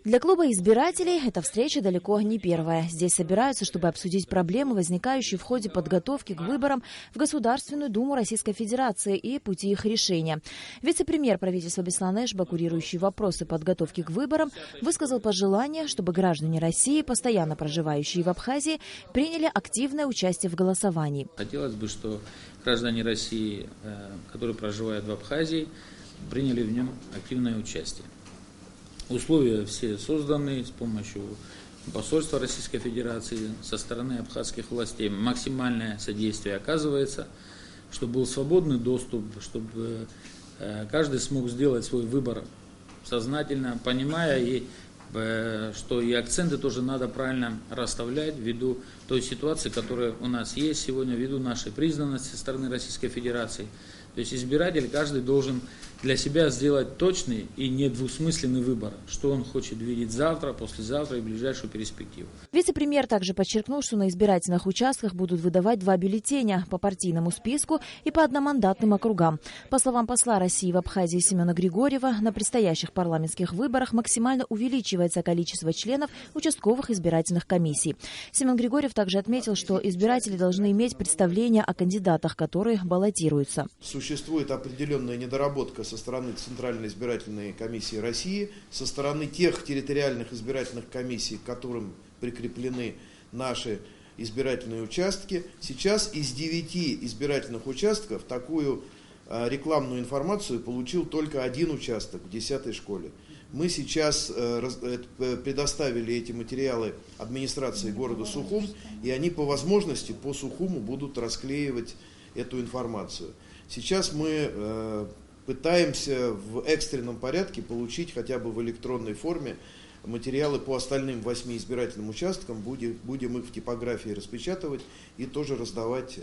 Для клуба избирателей эта встреча далеко не первая. Здесь собираются, чтобы обсудить проблемы, возникающие в ходе подготовки к выборам в Государственную Думу Российской Федерации и пути их решения. Вице-премьер правительства Беслан Эшба, курирующий вопросы подготовки к выборам, высказал пожелание, чтобы граждане России, постоянно проживающие в Абхазии, приняли активное участие в голосовании. Хотелось бы, что граждане России, которые проживают в Абхазии, приняли в нем активное участие. Условия все созданы с помощью посольства Российской Федерации, со стороны абхазских властей. Максимальное содействие оказывается, чтобы был свободный доступ, чтобы каждый смог сделать свой выбор сознательно, понимая, что и акценты тоже надо правильно расставлять ввиду той ситуации, которая у нас есть сегодня, ввиду нашей признанности со стороны Российской Федерации. То есть избиратель каждый должен для себя сделать точный и недвусмысленный выбор, что он хочет видеть завтра, послезавтра и в ближайшую перспективу. Вице-премьер также подчеркнул, что на избирательных участках будут выдавать 2 бюллетеня по партийному списку и по одномандатным округам. По словам посла России в Абхазии Семена Григорьева, на предстоящих парламентских выборах максимально увеличивается количество членов участковых избирательных комиссий. Семен Григорьев также отметил, что избиратели должны иметь представление о кандидатах, которые баллотируются. Существует определенная недоработка со стороны Центральной избирательной комиссии России, со стороны тех территориальных избирательных комиссий, к которым прикреплены наши избирательные участки. Сейчас из 9 избирательных участков такую рекламную информацию получил только 1 участок в 10-й школе. Мы сейчас предоставили эти материалы администрации города Сухум, и они по возможности по Сухуму будут расклеивать эту информацию. Сейчас мы пытаемся в экстренном порядке получить хотя бы в электронной форме материалы по остальным 8 избирательным участкам. Будем их в типографии распечатывать и тоже раздавать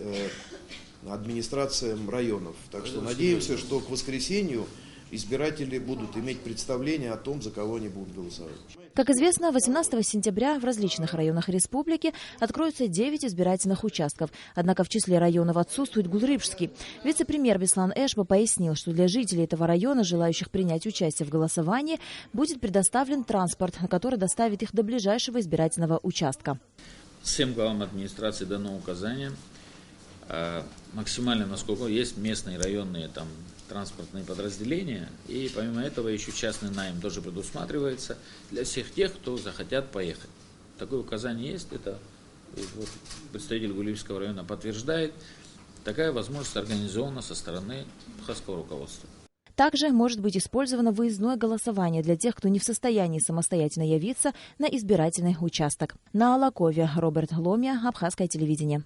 администрациям районов. Так что надеемся, что к воскресенью избиратели будут иметь представление о том, за кого они будут голосовать. Как известно, 18 сентября в различных районах республики откроются 9 избирательных участков. Однако в числе районов отсутствует Гулрипшский. Вице-премьер Беслан Эшба пояснил, что для жителей этого района, желающих принять участие в голосовании, будет предоставлен транспорт, который доставит их до ближайшего избирательного участка. Всем главам администрации дано указание максимально, насколько есть местные районные транспортные подразделения, и помимо этого еще частный найм тоже предусматривается для всех тех, кто захотят поехать. Такое указание есть, это представитель Гулрипского района подтверждает. Такая возможность организована со стороны абхазского руководства. Также может быть использовано выездное голосование для тех, кто не в состоянии самостоятельно явиться на избирательный участок. На Алакове Роберт Ломия, Абхазское телевидение.